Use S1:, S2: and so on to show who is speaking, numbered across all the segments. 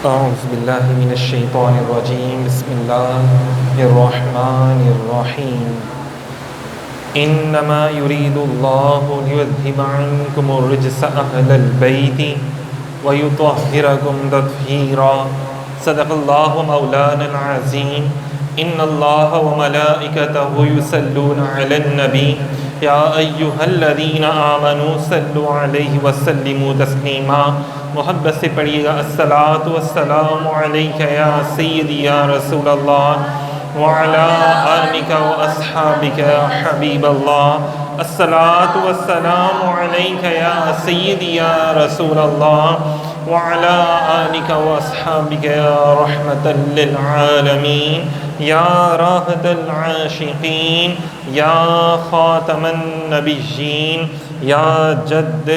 S1: أعوذ بالله من الشيطان الرجيم بسم الله الرحمن الرحيم إنما يريد الله ليذهب عنكم الرجس أهل البيت ويطهركم تطهيرا صدق الله مولانا العظيم إن الله وملائكته يصلون على النبي يا أيها الذين آمنوا صلوا عليه وسلموا تسليما محبت سے پڑھیے گا الصلاۃ والسلام علیک یا سیدی یا رسول اللہ وعلی آلک واصحابک یا حبیب اللہ الصلاۃ والسلام علیک یا سیدی یا رسول اللہ وعلی آلک واصحابک یا رحمۃ للعالمین یا راحت العاشقین یا خاتم النبیین یا جد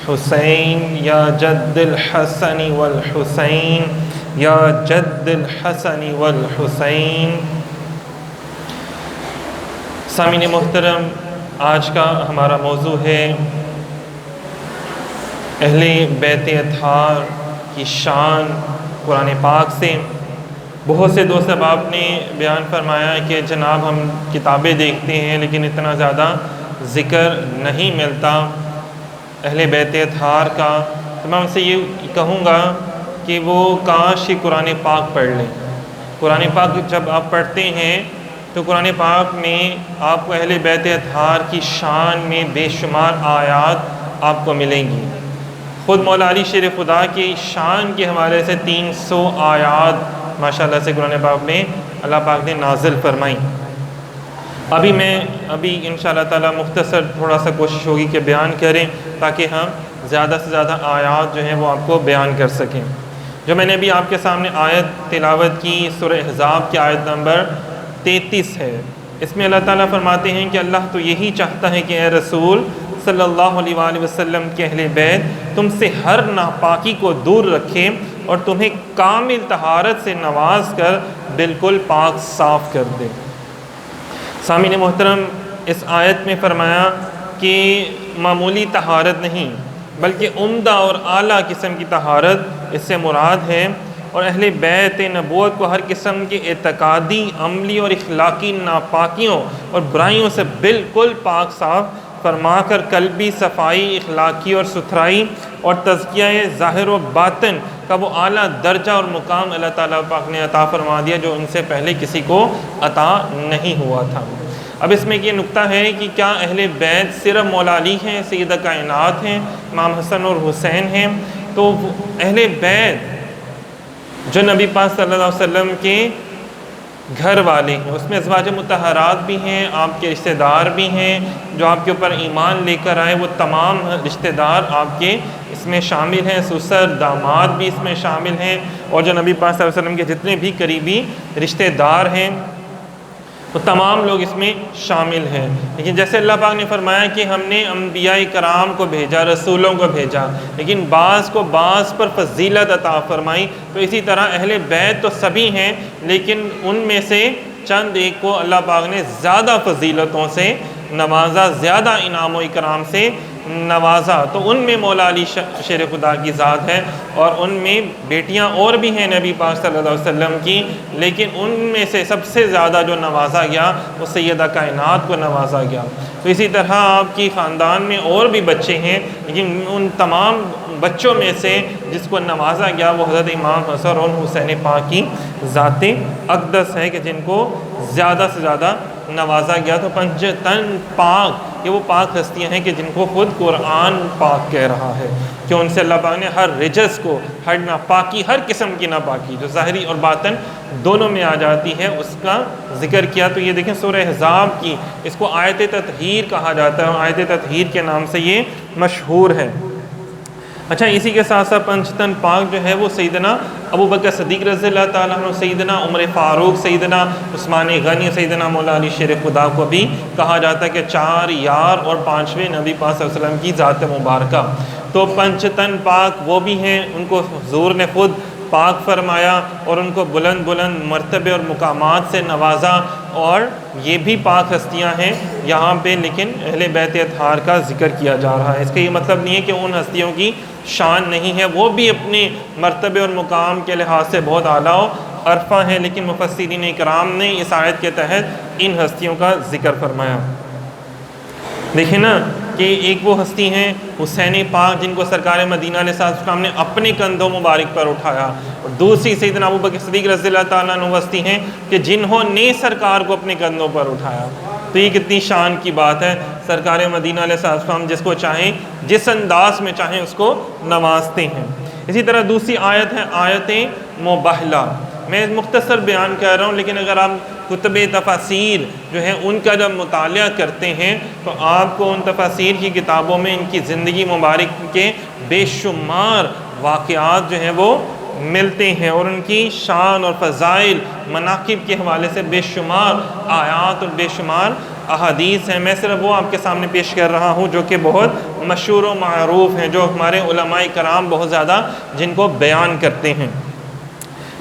S1: حسین یا جد الحسن والحسین یا جد الحسن والحسین۔ سامعین محترم، آج کا ہمارا موضوع ہے اہل بیت اطہار کی شان قرآن پاک سے۔ بہت سے دوست احباب نے بیان فرمایا کہ جناب ہم کتابیں دیکھتے ہیں لیکن اتنا زیادہ ذکر نہیں ملتا اہل بیت اطہار کا، تو میں ان سے یہ کہوں گا کہ وہ کاش ہی قرآن پاک پڑھ لیں۔ قرآن پاک جب آپ پڑھتے ہیں تو قرآن پاک میں آپ کو اہل بیت اطہار کی شان میں بے شمار آیات آپ کو ملیں گی۔ خود مولا علی شیر خدا کی شان کے حوالے سے 300 آیات ماشاءاللہ سے قرآن پاک میں اللہ پاک نے نازل فرمائی۔ ابھی انشاءاللہ تعالی مختصر تھوڑا سا کوشش ہوگی کہ بیان کریں تاکہ ہم زیادہ سے زیادہ آیات جو ہیں وہ آپ کو بیان کر سکیں۔ جو میں نے ابھی آپ کے سامنے آیت تلاوت کی سورہ احزاب کی آیت نمبر 33 ہے، اس میں اللہ تعالیٰ فرماتے ہیں کہ اللہ تو یہی چاہتا ہے کہ اے رسول صلی اللہ علیہ وآلہ وسلم کے اہل بیت تم سے ہر ناپاکی کو دور رکھیں اور تمہیں کامل طہارت سے نواز کر بالکل پاک صاف کر دے۔ سامعین محترم، اس آیت میں فرمایا کہ معمولی طہارت نہیں بلکہ عمدہ اور اعلیٰ قسم کی طہارت اس سے مراد ہے، اور اہل بیت نبوت کو ہر قسم کے اعتقادی، عملی اور اخلاقی ناپاکیوں اور برائیوں سے بالکل پاک صاف فرما کر قلبی صفائی، اخلاقی اور ستھرائی اور تزکیہ ظاہر و باطن کا وہ اعلیٰ درجہ اور مقام اللہ تعالیٰ پاک نے عطا فرما دیا جو ان سے پہلے کسی کو عطا نہیں ہوا تھا۔ اب اس میں یہ نکتہ ہے کہ کیا اہل بیت صرف مولا علی ہیں، سیدہ کائنات ہیں، امام حسن اور حسین ہیں؟ تو اہل بیت جو نبی پاک صلی اللہ علیہ وسلم کے گھر والے ہیں، اس میں ازواج مطہرات بھی ہیں، آپ کے رشتہ دار بھی ہیں، جو آپ کے اوپر ایمان لے کر آئے وہ تمام رشتہ دار آپ کے اس میں شامل ہیں، سسر داماد بھی اس میں شامل ہیں، اور جو نبی پاک صلی اللہ علیہ وسلم کے جتنے بھی قریبی رشتہ دار ہیں وہ تمام لوگ اس میں شامل ہیں۔ لیکن جیسے اللہ پاک نے فرمایا کہ ہم نے انبیاء کرام کو بھیجا، رسولوں کو بھیجا، لیکن بعض کو بعض پر فضیلت عطا فرمائی، تو اسی طرح اہل بیت تو سبھی ہیں لیکن ان میں سے چند ایک کو اللہ پاک نے زیادہ فضیلتوں سے نوازا، زیادہ انعام و اکرام سے نوازا۔ تو ان میں مولا علی شیر خدا کی ذات ہے، اور ان میں بیٹیاں اور بھی ہیں نبی پاک صلی اللہ علیہ وسلم کی، لیکن ان میں سے سب سے زیادہ جو نوازا گیا وہ سیدہ کائنات کو نوازا گیا۔ تو اسی طرح آپ کی خاندان میں اور بھی بچے ہیں، لیکن ان تمام بچوں میں سے جس کو نوازا گیا وہ حضرت امام حسن اور حسین پاک کی ذات اقدس ہے کہ جن کو زیادہ سے زیادہ نوازا گیا۔ تو پنج تن پاک، یہ وہ پاک ہستیاں ہیں کہ جن کو خود قرآن پاک کہہ رہا ہے کہ ان سے اللہ پاک نے ہر رجس کو، ہر ناپاکی، ہر قسم کی ناپاکی جو ظاہری اور باطن دونوں میں آ جاتی ہے اس کا ذکر کیا۔ تو یہ دیکھیں سورہ احزاب کی، اس کو آیت تطہیر کہا جاتا ہے، آیت تطہیر کے نام سے یہ مشہور ہے۔ اچھا، اسی کے ساتھ ساتھ پنجتن پاک جو ہے وہ سیدنا ابو بکر صدیق رضی اللہ تعالیٰ عنہ، سیدنا عمر فاروق، سیدنا عثمان غنی، سیدنا مولا علی شیر خدا کو بھی کہا جاتا ہے کہ 4 یار اور 5ویں نبی پاک صلی اللہ علیہ وسلم کی ذات مبارکہ۔ تو پنجتن پاک وہ بھی ہیں، ان کو حضور نے خود پاک فرمایا اور ان کو بلند بلند مرتبے اور مقامات سے نوازا، اور یہ بھی پاک ہستیاں ہیں یہاں پہ، لیکن اہل بیت اطہار کا ذکر کیا جا رہا ہے۔ اس کا یہ مطلب نہیں ہے کہ ان ہستیوں کی شان نہیں ہے، وہ بھی اپنے مرتبے اور مقام کے لحاظ سے بہت اعلیٰ و عرفہ ہیں، لیکن مفسرین کرام نے اس آیت کے تحت ان ہستیوں کا ذکر فرمایا۔ دیکھیں نا کہ ایک وہ ہستی ہیں حسین پاک جن کو سرکار مدینہ علیہ السلام نے اپنے کندھوں مبارک پر اٹھایا، اور دوسری سیدنا ابوبکر صدیق رضی اللہ تعالیٰ عنہ ہستی ہیں کہ جنہوں نے سرکار کو اپنے کندھوں پر اٹھایا۔ تو یہ کتنی شان کی بات ہے، سرکار مدینہ علیہ السلام جس کو چاہیں جس انداز میں چاہیں اس کو نوازتے ہیں۔ اسی طرح دوسری آیت ہے آیت مباہلہ۔ میں مختصر بیان کر رہا ہوں، لیکن اگر آپ کتب تفاسیر جو ہیں ان کا جب مطالعہ کرتے ہیں تو آپ کو ان تفاسیر کی کتابوں میں ان کی زندگی مبارک کے بے شمار واقعات جو ہیں وہ ملتے ہیں، اور ان کی شان اور فضائل مناقب کے حوالے سے بے شمار آیات اور بے شمار احادیث ہیں۔ میں صرف وہ آپ کے سامنے پیش کر رہا ہوں جو کہ بہت مشہور و معروف ہیں، جو ہمارے علماء کرام بہت زیادہ جن کو بیان کرتے ہیں۔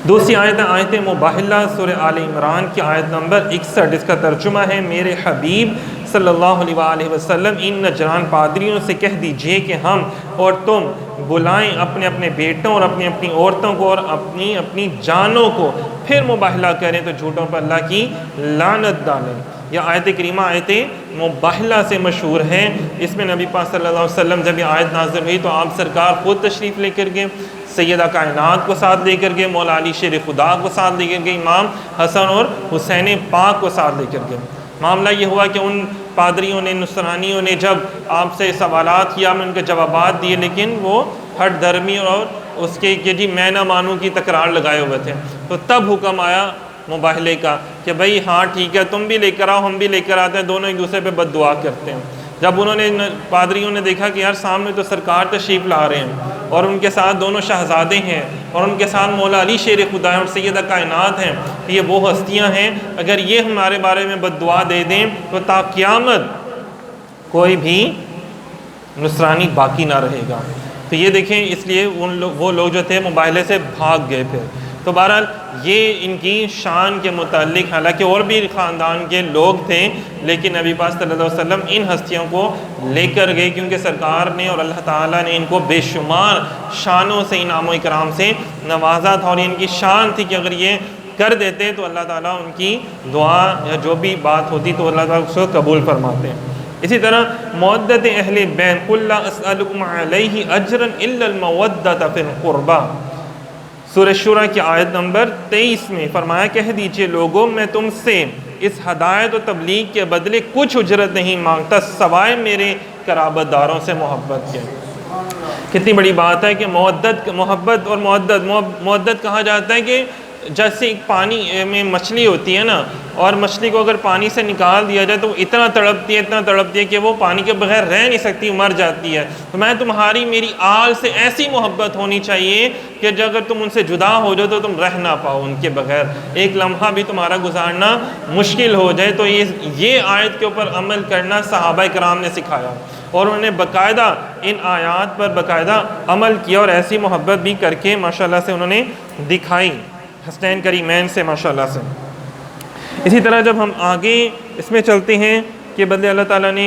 S1: دوسری آیت ہے آیت مباہلہ، سورہ آل عمران کی آیت نمبر 61، اس کا ترجمہ ہے میرے حبیب صلی اللہ علیہ وآلہ وسلم ان نجران پادریوں سے کہہ دیجئے کہ ہم اور تم بلائیں اپنے اپنے بیٹوں اور اپنی اپنی عورتوں کو اور اپنی اپنی جانوں کو، پھر مباہلہ کریں تو جھوٹوں پر اللہ کی لعنت ڈالیں۔ یہ آیت کریمہ آیت مباہلہ سے مشہور ہے۔ اس میں نبی پاک صلی اللہ علیہ وسلم جب یہ آیت نازل ہوئی تو آپ سرکار خود تشریف لے کر گئے، سیدہ کائنات کو ساتھ لے کر گئے، مولا علی شیر خدا کو ساتھ لے کر گئے، امام حسن اور حسین پاک کو ساتھ لے کر گئے۔ معاملہ یہ ہوا کہ ان پادریوں نے، نصرانیوں نے جب آپ سے سوالات کیا، میں ان کے جوابات دیے، لیکن وہ ہٹ دھرمی اور اس کے کہ جی میں نہ مانوں کی تکرار لگائے ہوئے تھے۔ تو تب حکم آیا مباہلے کا کہ بھئی ہاں ٹھیک ہے، تم بھی لے کر آؤ، ہم بھی لے کر آتے ہیں، دونوں ایک دوسرے پہ بد دعا کرتے ہیں۔ جب انہوں نے پادریوں نے دیکھا کہ یار سامنے تو سرکار تشریف لا رہے ہیں اور ان کے ساتھ دونوں شہزادے ہیں اور ان کے ساتھ مولا علی شیر خدا ہیں اور سیدہ کائنات ہیں، یہ وہ ہستیاں ہیں، اگر یہ ہمارے بارے میں بد دعا دے دیں تو تا قیامت کوئی بھی نصرانی باقی نہ رہے گا۔ تو یہ دیکھیں، اس لیے وہ لوگ جو تھے مباہلے سے بھاگ گئے پھر۔ تو بہرحال یہ ان کی شان کے متعلق، حالانکہ اور بھی خاندان کے لوگ تھے، لیکن نبی پاک صلی اللہ علیہ وسلم ان ہستیوں کو لے کر گئے کیونکہ سرکار نے اور اللہ تعالیٰ نے ان کو بے شمار شانوں سے، انعام و اکرام سے نوازا تھا، اور ان کی شان تھی کہ اگر یہ کر دیتے تو اللہ تعالیٰ ان کی دعا یا جو بھی بات ہوتی تو اللہ تعالیٰ اس کو قبول فرماتے ہیں۔ اسی طرح مودت اہل بیت، قل لا اسألکم علیہ اجرا الا المودۃ فی القربى، سورہ شورى کی آیت نمبر 23 میں فرمایا کہہ دیجئے لوگوں میں تم سے اس ہدایت و تبلیغ کے بدلے کچھ اجرت نہیں مانگتا سوائے میرے قرابت داروں سے محبت کے۔ کتنی بڑی بات ہے کہ محبت اور مودت کہا جاتا ہے کہ جیسے ایک پانی میں مچھلی ہوتی ہے نا، اور مچھلی کو اگر پانی سے نکال دیا جائے تو وہ اتنا تڑپتی ہے کہ وہ پانی کے بغیر رہ نہیں سکتی، مر جاتی ہے۔ تو میں تمہاری میری آل سے ایسی محبت ہونی چاہیے کہ اگر تم ان سے جدا ہو جاؤ تو تم رہ نہ پاؤ ان کے بغیر، ایک لمحہ بھی تمہارا گزارنا مشکل ہو جائے۔ تو یہ آیت کے اوپر عمل کرنا صحابہ کرام نے سکھایا، اور انہوں نے باقاعدہ ان آیات پر باقاعدہ عمل کیا، اور ایسی محبت بھی کر کے ماشاءاللہ سے انہوں نے دکھائی حسنین کریمین سے ماشاءاللہ سے۔ اسی طرح جب ہم آگے اس میں چلتے ہیں کہ بدلے اللہ تعالیٰ نے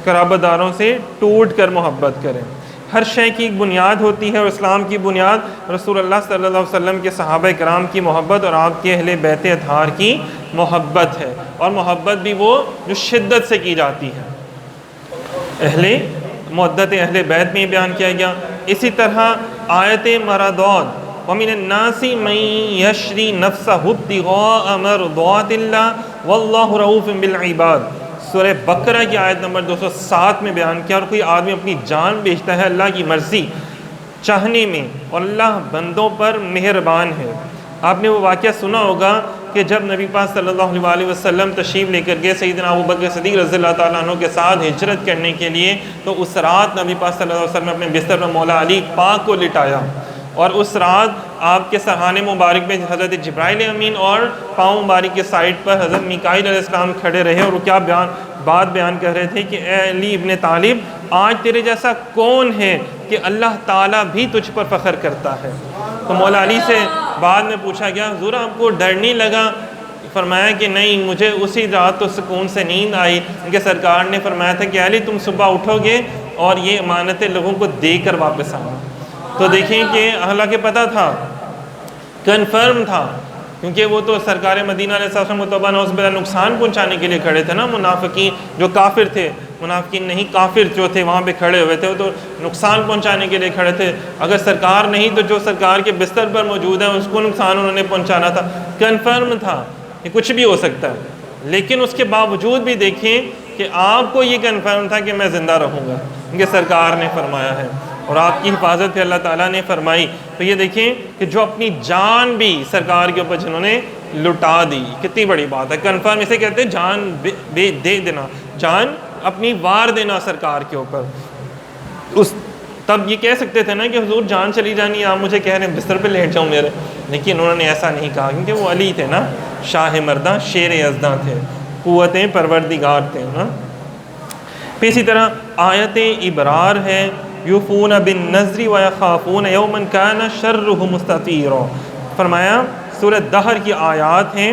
S1: قرابت داروں سے ٹوٹ کر محبت کریں۔ ہر شے کی ایک بنیاد ہوتی ہے، اور اسلام کی بنیاد رسول اللہ صلی اللہ علیہ وسلم کے صحابہ کرام کی محبت اور آپ کے اہل بیت اطہار کی محبت ہے، اور محبت بھی وہ جو شدت سے کی جاتی ہے، مودت اہل بیت میں بیان کیا گیا۔ اسی طرح آیت مرادات، وَمِنَ النَّاسِ مَن يَشْرِي نَفْسَهُ ابْتِغَاءَ مَرْضَاتِ اللَّهِ وَاللَّهُ رَءُوفٌ بِالْعِبَادِ، سورہ بقرہ کی آیت نمبر 207 میں بیان کیا۔ اور کوئی آدمی اپنی جان بیچتا ہے اللہ کی مرضی چاہنے میں، اور اللہ بندوں پر مہربان ہے۔ آپ نے وہ واقعہ سنا ہوگا کہ جب نبی پاک صلی اللہ علیہ وسلم تشریف لے کر گئے سیدنا ابوبکر صدیق رضی اللہ تعالیٰ عنہ کے ساتھ ہجرت کرنے کے لیے، تو اس رات نبی پاک صلی اللہ علیہ وسلم نے اپنے بستر پر مولا علی پاک کو لٹایا، اور اس رات آپ کے سرحانے مبارک میں حضرت جبرائیل امین اور پاؤں مبارک کے سائڈ پر حضرت میکائیل علیہ السلام کھڑے رہے، اور وہ کیا بات بیان کر رہے تھے کہ اے علی ابن طالب، آج تیرے جیسا کون ہے کہ اللہ تعالیٰ بھی تجھ پر فخر کرتا ہے۔ تو مولا علی سے بعد میں پوچھا گیا حضور آپ کو ڈر نہیں لگا؟ فرمایا کہ نہیں، مجھے اسی رات تو سکون سے نیند آئی، کیونکہ سرکار نے فرمایا تھا کہ علی تم صبح اٹھو گے اور یہ امانتیں لوگوں کو دے کر واپس آنا۔ تو دیکھیں کہ حالانکہ پتہ تھا، کنفرم تھا، کیونکہ وہ تو سرکار مدینہ علیہ السلام کو توبہ نعوذ باللہ نقصان پہنچانے کے لیے کھڑے تھے نا، منافقین جو کافر تھے، منافقین نہیں کافر جو تھے وہاں پہ کھڑے ہوئے تھے، وہ تو نقصان پہنچانے کے لیے کھڑے تھے۔ اگر سرکار نہیں تو جو سرکار کے بستر پر موجود ہے اس کو نقصان انہوں نے پہنچانا تھا، کنفرم تھا کہ کچھ بھی ہو سکتا ہے۔ لیکن اس کے باوجود بھی دیکھیں کہ آپ کو یہ کنفرم تھا کہ میں زندہ رہوں گا، کیونکہ سرکار نے فرمایا ہے اور آپ کی حفاظت پہ اللہ تعالیٰ نے فرمائی۔ تو یہ دیکھیں کہ جو اپنی جان بھی سرکار کے اوپر جنہوں نے لٹا دی، کتنی بڑی بات ہے۔ کنفرم اسے کہتے ہیں جان دے دینا، جان اپنی وار دینا سرکار کے اوپر۔ تب یہ کہہ سکتے تھے نا کہ حضور جان چلی جانی، آپ مجھے کہہ رہے ہیں بستر پہ لیٹ جاؤں میرے، لیکن انہوں نے ایسا نہیں کہا، کیونکہ وہ علی تھے نا، شاہ مرداں شیر یزداں تھے، قوتیں پروردگار تھے نا۔ پھر اسی طرح آیت ابرار ہے، یوفون بالنذر ویخافون یوما کان شرہ مستطیرا، فرمایا سورہ دہر کی آیات ہیں،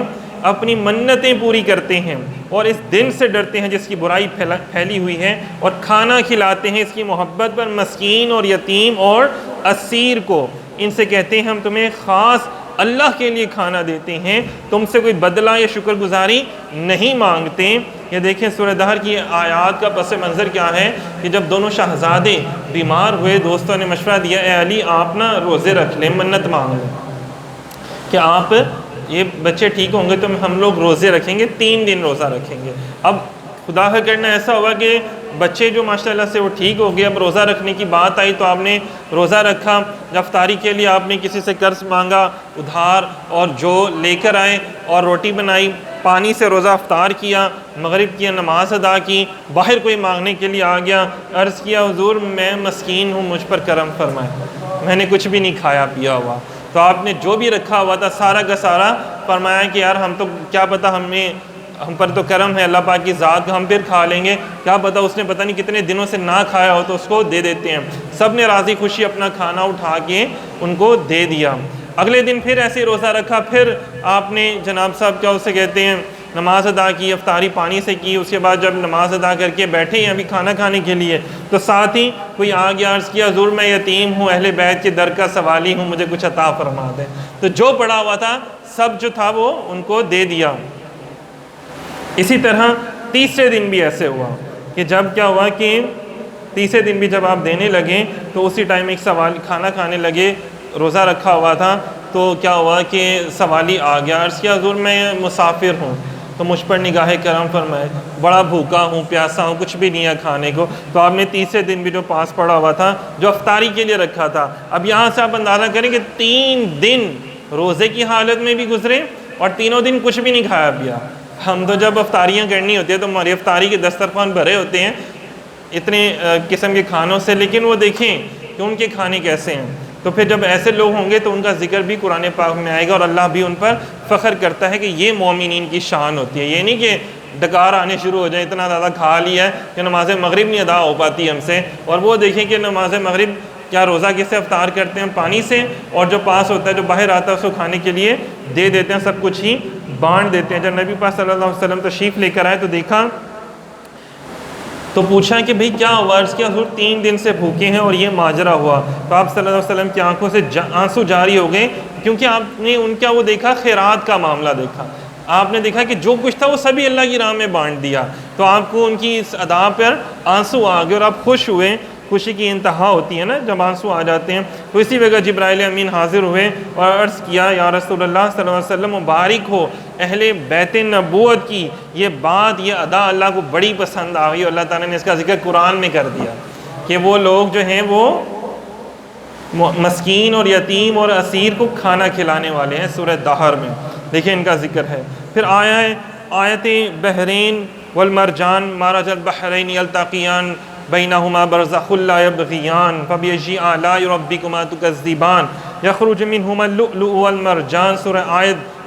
S1: اپنی منتیں پوری کرتے ہیں اور اس دن سے ڈرتے ہیں جس کی برائی پھیلی ہوئی ہے، اور کھانا کھلاتے ہیں اس کی محبت پر مسکین اور یتیم اور اسیر کو، ان سے کہتے ہیں ہم تمہیں خاص اللہ کے لیے کھانا دیتے ہیں، تم سے کوئی بدلہ یا شکر گزاری نہیں مانگتے۔ یہ دیکھیں سورہ دہر کی آیات کا پس منظر کیا ہے کہ جب دونوں شہزادے بیمار ہوئے، دوستوں نے مشورہ دیا اے علی آپ نا روزے رکھ لیں، منت مانگ لیں کہ آپ یہ بچے ٹھیک ہوں گے تو ہم لوگ روزے رکھیں گے، 3 دن روزہ رکھیں گے۔ اب خدا کا کرنا ایسا ہوا کہ بچے جو ماشاءاللہ سے وہ ٹھیک ہو گئے، اب روزہ رکھنے کی بات آئی تو آپ نے روزہ رکھا۔ افطاری کے لیے آپ نے کسی سے قرض مانگا ادھار، اور جو لے کر آئے اور روٹی بنائی، پانی سے روزہ افطار کیا، مغرب کی نماز ادا کی، باہر کوئی مانگنے کے لیے آ گیا، عرض کیا حضور میں مسکین ہوں، مجھ پر کرم فرمائے، میں نے کچھ بھی نہیں کھایا پیا ہوا۔ تو آپ نے جو بھی رکھا ہوا تھا سارا کا سارا فرمایا کہ یار ہم تو کیا پتہ، ہم پر تو کرم ہے اللہ پاک کی ذات کا، ہم پھر کھا لیں گے، کیا پتہ اس نے پتہ نہیں کتنے دنوں سے نہ کھایا ہو تو اس کو دے دیتے ہیں۔ سب نے راضی خوشی اپنا کھانا اٹھا کے ان کو دے دیا۔ اگلے دن پھر ایسے روزہ رکھا، پھر آپ نے جناب صاحب کیا اسے کہتے ہیں نماز ادا کی، افطاری پانی سے کی۔ اس کے بعد جب نماز ادا کر کے بیٹھے ہیں ابھی کھانا کھانے کے لیے تو ساتھ ہی کوئی آ گیا، عرض کیا حضور میں یتیم ہوں، اہل بیت کے در کا سوالی ہوں، مجھے کچھ عطا فرما دیں۔ تو جو پڑا ہوا تھا سب جو تھا وہ ان کو دے دیا۔ اسی طرح تیسرے دن بھی ایسے ہوا کہ جب کیا ہوا کہ تیسرے دن بھی جب آپ دینے لگے تو اسی ٹائم ایک سوال کھانا کھانے لگے، روزہ رکھا ہوا تھا، تو کیا ہوا کہ سوالی آ گیا، عرض کیا حضور میں مسافر ہوں تو مجھ پر نگاہ کرم فرمائے، بڑا بھوکا ہوں، پیاسا ہوں، کچھ بھی نہیں ہے کھانے کو۔ تو آپ نے تیسرے دن بھی جو پاس پڑا ہوا تھا جو افطاری کے لیے رکھا تھا، اب یہاں سے آپ اندازہ کریں کہ 3 دن روزے کی حالت میں بھی گزرے اور تینوں دن کچھ بھی نہیں کھایا پیا۔ ہم تو جب افطاریاں کرنی ہوتی ہے تو ہماری افطاری کے دسترخوان بھرے ہوتے ہیں اتنے قسم کے کھانوں سے، لیکن وہ دیکھیں کہ ان کے کھانے کیسے ہیں۔ تو پھر جب ایسے لوگ ہوں گے تو ان کا ذکر بھی قرآن پاک میں آئے گا اور اللہ بھی ان پر فخر کرتا ہے کہ یہ مومنین کی شان ہوتی ہے۔ یہ نہیں کہ ڈکار آنے شروع ہو جائیں، اتنا زیادہ کھا لیا ہے کہ نماز مغرب نہیں ادا ہو پاتی ہم سے، اور وہ دیکھیں کہ نماز مغرب کیا روزہ کس سے افطار کرتے ہیں، پانی سے، اور جو پاس ہوتا ہے جو باہر آتا ہے اس کو کھانے کے لیے دے دیتے ہیں، سب کچھ ہی بانٹ دیتے ہیں۔ جب نبی پاک صلی اللہ علیہ وسلم تشریف لے کر آئے تو دیکھا تو پوچھا کہ بھئی کیا ہوا، عرض کیا حضور 3 دن سے بھوکے ہیں اور یہ ماجرا ہوا۔ تو آپ صلی اللہ علیہ وسلم کی آنکھوں سے آنسو جاری ہو گئے، کیونکہ آپ نے ان کا وہ دیکھا خیرات کا معاملہ دیکھا، آپ نے دیکھا کہ جو کچھ تھا وہ سبھی اللہ کی راہ میں بانٹ دیا، تو آپ کو ان کی اس ادا پر آنسو آ گئے اور آپ خوش ہوئے۔ خوشی کی انتہا ہوتی ہے نا جب آنسو آ جاتے ہیں۔ تو اسی وجہ جبرائیل امین حاضر ہوئے اور عرض کیا یا رسول اللہ صلی اللہ علیہ وسلم مبارک ہو، اہل بیت نبوت کی یہ بات، یہ ادا اللہ کو بڑی پسند آئی، اور اللہ تعالیٰ نے اس کا ذکر قرآن میں کر دیا کہ وہ لوگ جو ہیں وہ مسکین اور یتیم اور اسیر کو کھانا کھلانے والے ہیں۔ سورہ دہر میں دیکھیں ان کا ذکر ہے۔ پھر آیا ہے آیت بحرین والمرجان مرج البحرین یلتقیان بینہما برزخ لا یبغیان فبأی آلاء ربکما تکذبان یخرج منہما اللؤلؤ والمرجان۔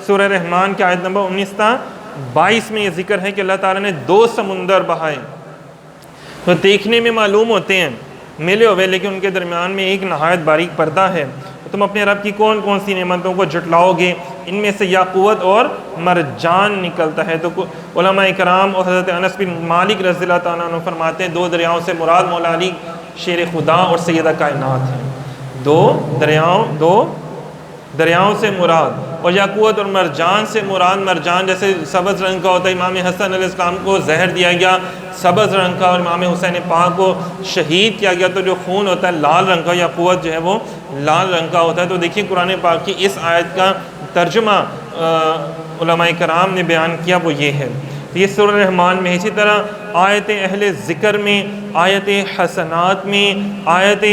S1: سورہ رحمان کی آیت نمبر 19-22 میں یہ ذکر ہے کہ اللہ تعالیٰ نے 2 سمندر بہائے، تو دیکھنے میں معلوم ہوتے ہیں ملے ہوئے لیکن ان کے درمیان میں ایک نہایت باریک پردہ ہے۔ تم اپنے رب کی کون کون سی نعمتوں کو جھٹلاؤ گے ان میں سے یاقوت اور مرجان نکلتا ہے۔ تو علماء کرام اور حضرت انس بن مالک رضی اللہ تعالیٰ عنہ فرماتے ہیں 2 دریاؤں سے مراد مولا علی شیر خدا اور سیدہ کائنات ہیں۔ 2 دریاؤں سے مراد، اور یاقوت اور مرجان سے مراد، مرجان جیسے سبز رنگ کا ہوتا ہے، امام حسن علیہ السلام کو زہر دیا گیا سبز رنگ کا، اور امام حسین پاک کو شہید کیا گیا تو جو خون ہوتا ہے لال رنگ کا، یاقوت جو ہے وہ لال رنگ کا ہوتا ہے۔ تو دیکھیے قرآن پاک کی اس آیت کا ترجمہ علماء کرام نے بیان کیا وہ یہ ہے۔ یہ سورہ رحمان میں، اسی طرح آیت اہل ذکر میں، آیت حسنات میں، آیت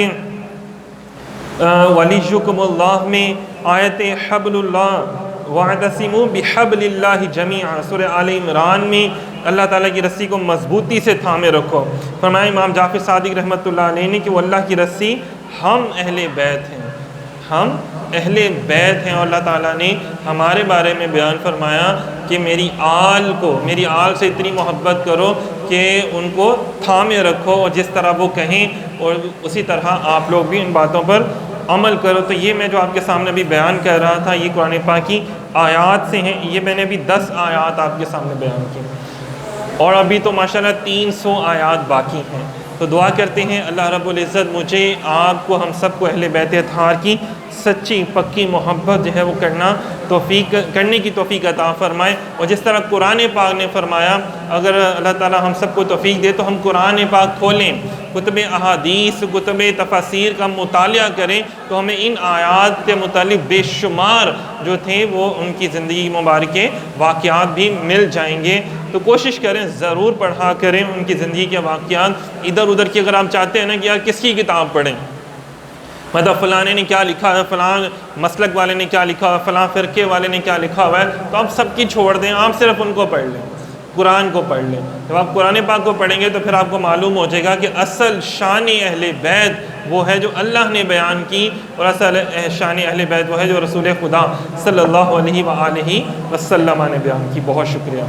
S1: ولیکم اللہ میں، آیت حبل اللہ واعتصموا بحبل اللہ جمیعا، سورہ آل عمران میں اللہ تعالیٰ کی رسی کو مضبوطی سے تھامے رکھو۔ فرمایا امام جعفر صادق رحمۃ اللہ علیہ نے کہ وہ اللہ کی رسی ہم اہل بیت ہیں، ہم اہل بیت ہیں، اور اللہ تعالیٰ نے ہمارے بارے میں بیان فرمایا کہ میری آل سے اتنی محبت کرو کہ ان کو تھامے رکھو، اور جس طرح وہ کہیں اور اسی طرح آپ لوگ بھی ان باتوں پر عمل کرو۔ تو یہ میں جو آپ کے سامنے ابھی بیان کر رہا تھا یہ قرآن پاک کی آیات سے ہیں، یہ میں نے ابھی 10 آیات آپ کے سامنے بیان کی، اور ابھی تو ماشاءاللہ 300 آیات باقی ہیں۔ تو دعا کرتے ہیں اللہ رب العزت مجھے، آپ کو، ہم سب کو اہل بیت اطہار کی سچی پکی محبت جو ہے وہ کرنے کی توفیق عطا فرمائے، اور جس طرح قرآن پاک نے فرمایا اگر اللہ تعالیٰ ہم سب کو توفیق دے تو ہم قرآن پاک کھولیں، کتب احادیث، کتب تفاسیر کا مطالعہ کریں تو ہمیں ان آیات کے متعلق بے شمار جو تھے وہ ان کی زندگی مبارکہ واقعات بھی مل جائیں گے۔ تو کوشش کریں ضرور پڑھا کریں ان کی زندگی کے واقعات، ادھر ادھر کی اگر آپ چاہتے ہیں نا کہ یار کس کی کتاب پڑھیں، مطلب فلانے نے کیا لکھا ہے، فلاں مسلک والے نے کیا لکھا ہے، فلاں فرقے والے نے کیا لکھا ہوا ہے، تو آپ سب کی چھوڑ دیں، آپ صرف ان کو پڑھ لیں، قرآن کو پڑھ لیں۔ جب آپ قرآن پاک کو پڑھیں گے تو پھر آپ کو معلوم ہو جائے گا کہ اصل شان اہل بیت وہ ہے جو اللہ نے بیان کی، اور اصل شان اہل بیت وہ ہے جو رسول خدا صلی اللہ علیہ وآلہ وسلم نے بیان کی۔ بہت شکریہ۔